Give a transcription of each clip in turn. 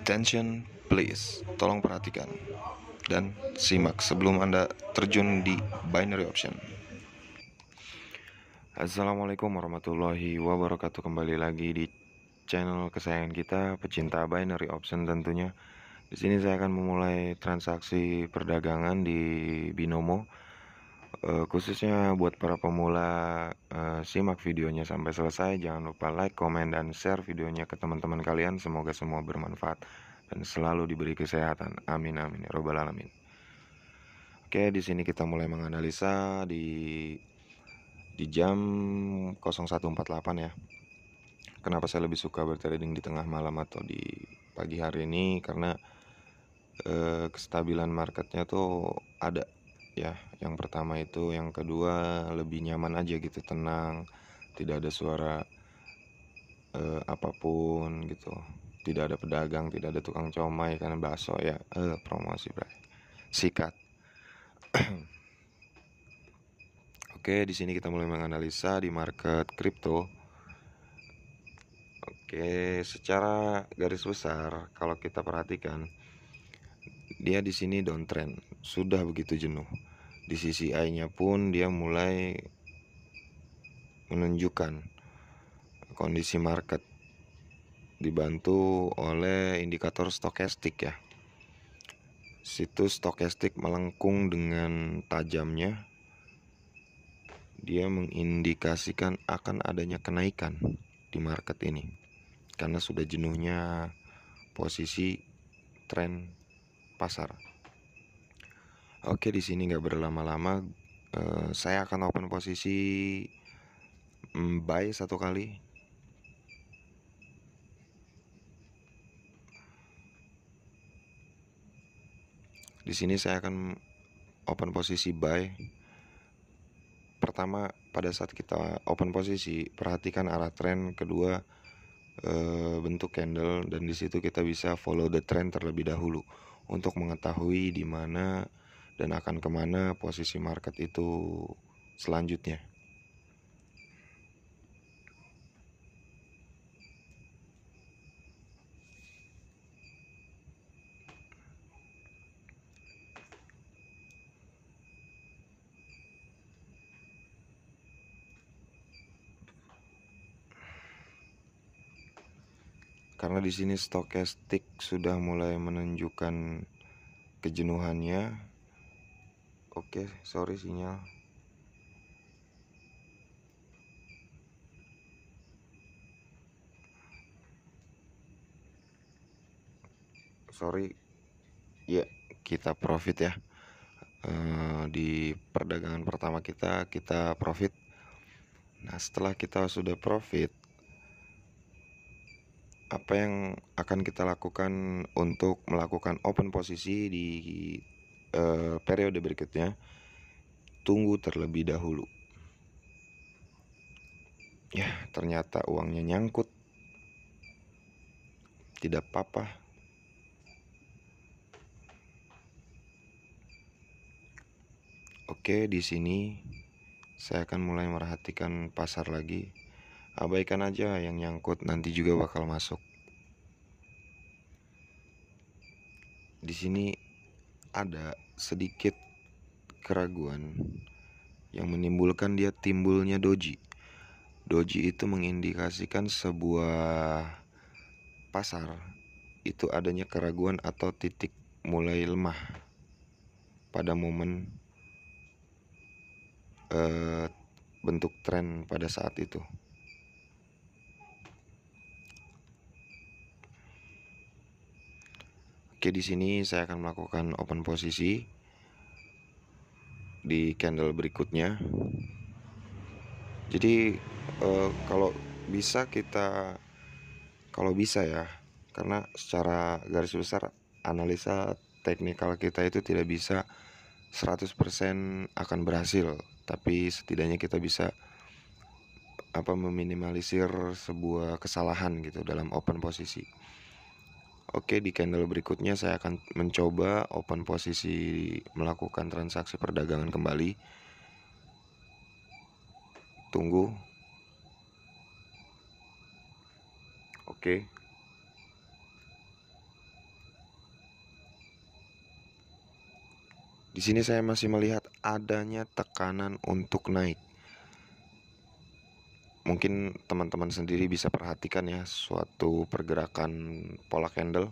Attention please, tolong perhatikan dan simak sebelum Anda terjun di binary option. Assalamualaikum warahmatullahi wabarakatuh. Kembali lagi di channel kesayangan kita, pecinta binary option tentunya. Di sini saya akan memulai transaksi perdagangan di binomo. Khususnya buat para pemula, simak videonya sampai selesai. Jangan lupa like, komen, dan share videonya ke teman-teman kalian. Semoga semua bermanfaat dan selalu diberi kesehatan. Amin amin ya robbal alamin. Oke, di sini kita mulai menganalisa di jam 01.48 ya. Kenapa saya lebih suka bertrading di tengah malam atau di pagi hari ini? Karena kestabilan marketnya tuh ada ya. Yang pertama itu, yang kedua lebih nyaman aja gitu, tenang, tidak ada suara apapun gitu, tidak ada pedagang, tidak ada tukang comai karena bakso ya. Promosi bray, sikat. Oke, di sini kita mulai menganalisa di market kripto. Oke, secara garis besar kalau kita perhatikan, dia di sini downtrend, sudah begitu jenuh. Di sisi I-nya pun dia mulai menunjukkan kondisi market dibantu oleh indikator stokastik ya. Situs stokastik melengkung dengan tajamnya. Dia mengindikasikan akan adanya kenaikan di market ini karena sudah jenuhnya posisi tren pasar. Oke, di sini nggak berlama-lama, saya akan open posisi buy satu kali. Di sini saya akan open posisi buy. Pertama, pada saat kita open posisi, perhatikan arah tren. Kedua, bentuk candle, dan di situ kita bisa follow the trend terlebih dahulu untuk mengetahui di mana dan akan kemana posisi market itu selanjutnya. Karena di sini stokastik sudah mulai menunjukkan kejenuhannya. Oke, sorry sinyal. Sorry. Ya, kita profit ya. Di perdagangan pertama kita profit. Nah, setelah kita sudah profit, apa yang akan kita lakukan untuk melakukan open posisi di periode berikutnya? Tunggu terlebih dahulu. Ya, ternyata uangnya nyangkut. Tidak apa-apa. Oke, di sini saya akan mulai merhatikan pasar lagi. Abaikan aja yang nyangkut, nanti juga bakal masuk. Di sini ada sedikit keraguan yang menimbulkan dia timbulnya doji. Doji itu mengindikasikan sebuah pasar itu adanya keraguan atau titik mulai lemah pada momen bentuk tren pada saat itu. Oke, di sini saya akan melakukan open posisi di candle berikutnya. Jadi kalau bisa ya, karena secara garis besar analisa teknikal kita itu tidak bisa 100% akan berhasil, tapi setidaknya kita bisa meminimalisir sebuah kesalahan gitu dalam open posisi. Oke, di candle berikutnya saya akan mencoba open posisi melakukan transaksi perdagangan kembali. Tunggu. Oke. Di sini saya masih melihat adanya tekanan untuk naik. Mungkin teman-teman sendiri bisa perhatikan ya suatu pergerakan pola candle.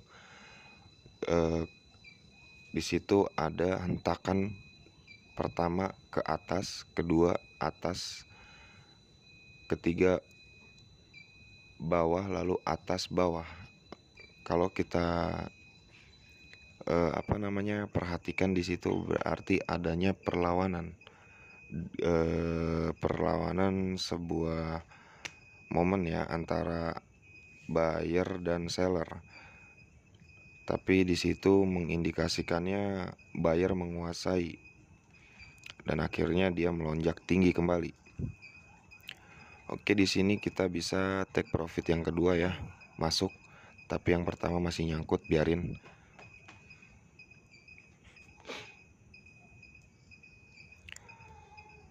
Di situ ada hentakan pertama ke atas, kedua atas, ketiga bawah, lalu atas bawah. Kalau kita perhatikan di situ berarti adanya perlawanan, perlawanan sebuah momen ya antara buyer dan seller. Tapi di situ mengindikasikannya buyer menguasai dan akhirnya dia melonjak tinggi kembali. Oke, di sini kita bisa take profit yang kedua ya, masuk. Tapi yang pertama masih nyangkut, biarin.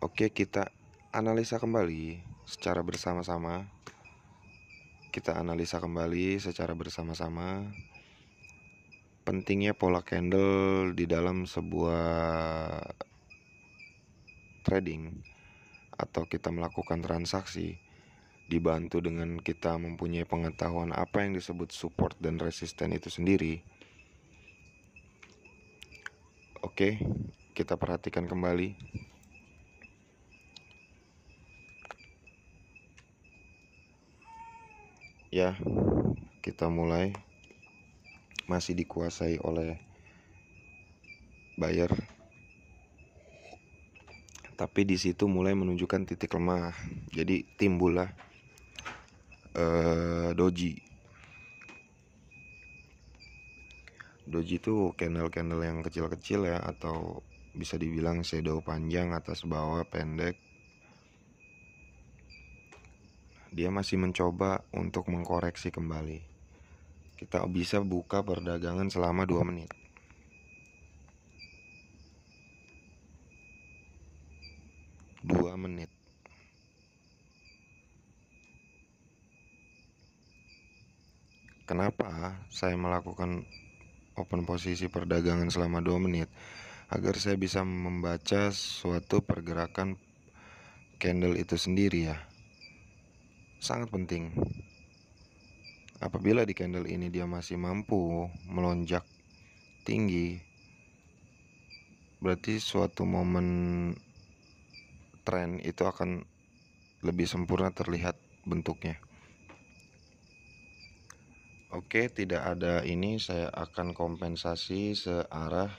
Oke, kita analisa kembali secara bersama-sama. Pentingnya pola candle di dalam sebuah trading atau kita melakukan transaksi, dibantu dengan kita mempunyai pengetahuan apa yang disebut support dan resisten itu sendiri. Oke, kita perhatikan kembali. Ya, kita mulai masih dikuasai oleh buyer. Tapi di situ mulai menunjukkan titik lemah. Jadi timbullah doji. Doji itu candle-candle yang kecil-kecil ya, atau bisa dibilang shadow panjang atas bawah pendek. Dia masih mencoba untuk mengkoreksi kembali. Kita bisa buka perdagangan selama 2 menit. Kenapa saya melakukan open posisi perdagangan selama 2 menit? Agar saya bisa membaca suatu pergerakan candle itu sendiri ya. Sangat penting. Apabila di candle ini dia masih mampu melonjak tinggi, berarti suatu momen tren itu akan lebih sempurna terlihat bentuknya. Oke, tidak ada ini, saya akan kompensasi searah.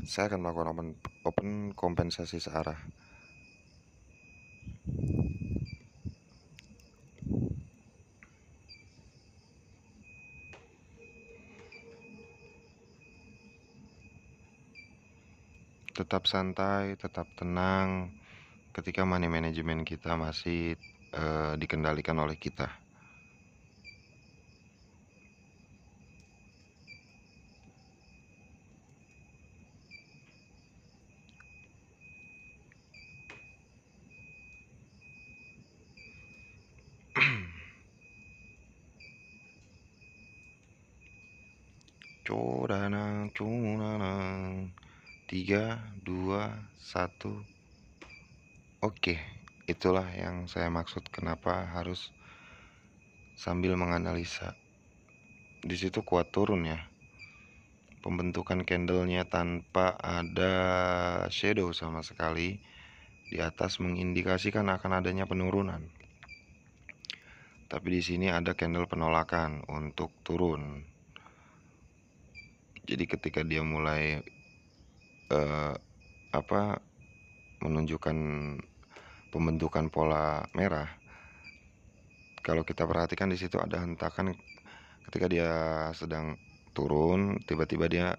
Saya akan melakukan open kompensasi searah. Tetap santai, tetap tenang ketika money management kita masih dikendalikan oleh kita. Curanang 3, 2, 1. Oke, itulah yang saya maksud kenapa harus sambil menganalisa. Di situ kuat turun ya. Pembentukan candlenya tanpa ada shadow sama sekali di atas mengindikasikan akan adanya penurunan. Tapi di sini ada candle penolakan untuk turun. Jadi ketika dia mulai menunjukkan pembentukan pola merah, kalau kita perhatikan di situ ada hentakan ketika dia sedang turun, tiba-tiba dia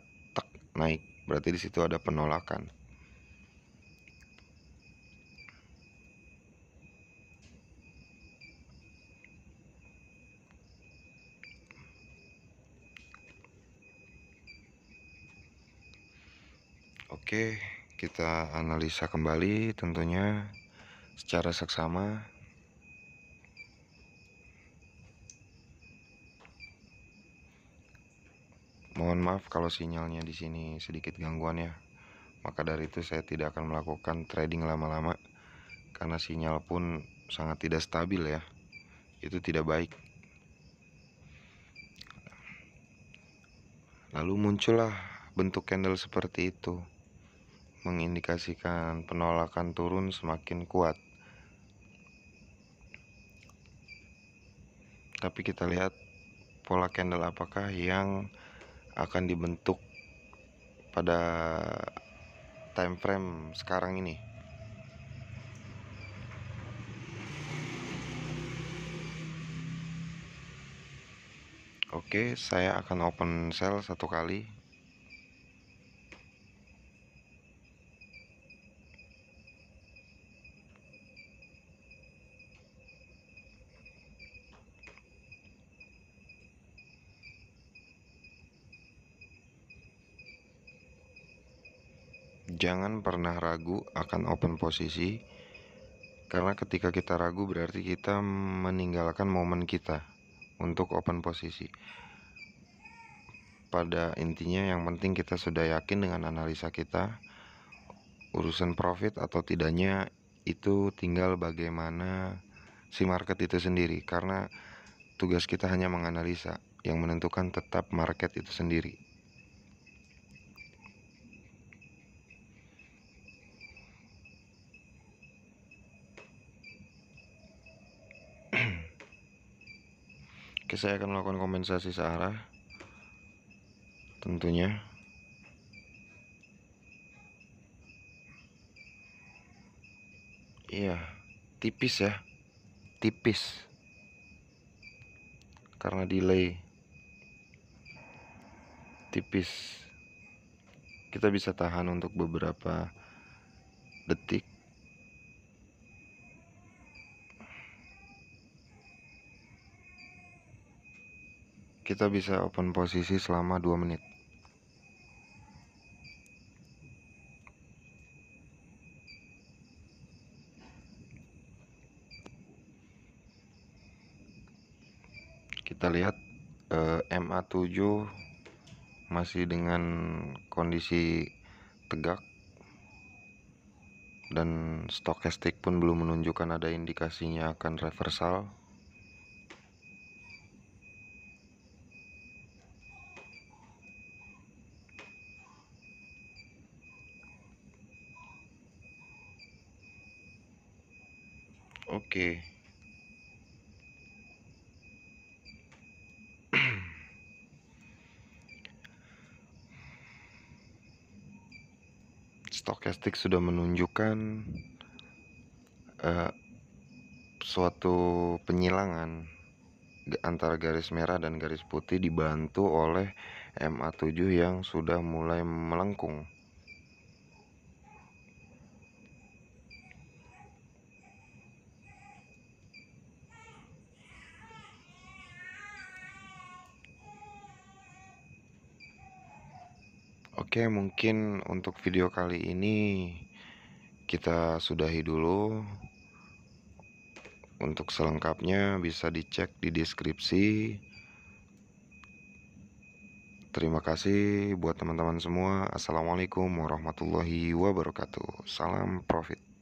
naik. Berarti di situ ada penolakan. Oke, kita analisa kembali tentunya secara seksama. Mohon maaf kalau sinyalnya di sini sedikit gangguan ya. Maka dari itu saya tidak akan melakukan trading lama-lama karena sinyal pun sangat tidak stabil ya. Itu tidak baik. Lalu muncullah bentuk candle seperti itu, mengindikasikan penolakan turun semakin kuat. Tapi kita lihat pola candle apakah yang akan dibentuk pada time frame sekarang ini. Oke, saya akan open sell satu kali. Jangan pernah ragu akan open posisi, karena ketika kita ragu berarti kita meninggalkan momen kita untuk open posisi. Pada intinya yang penting kita sudah yakin dengan analisa kita. Urusan profit atau tidaknya itu tinggal bagaimana si market itu sendiri, karena tugas kita hanya menganalisa, yang menentukan tetap market itu sendiri. Oke, saya akan melakukan kompensasi searah tentunya. Iya, tipis ya, tipis karena delay, tipis. Kita bisa tahan untuk beberapa detik. Kita bisa open posisi selama 2 menit. Kita lihat MA7 masih dengan kondisi tegak, dan stokastik pun belum menunjukkan ada indikasinya akan reversal. Oke. Stokastik sudah menunjukkan suatu penyilangan antara garis merah dan garis putih dibantu oleh MA7 yang sudah mulai melengkung. Oke, mungkin untuk video kali ini kita sudahi dulu. Untuk selengkapnya bisa dicek di deskripsi. Terima kasih buat teman-teman semua. Assalamualaikum warahmatullahi wabarakatuh. Salam profit.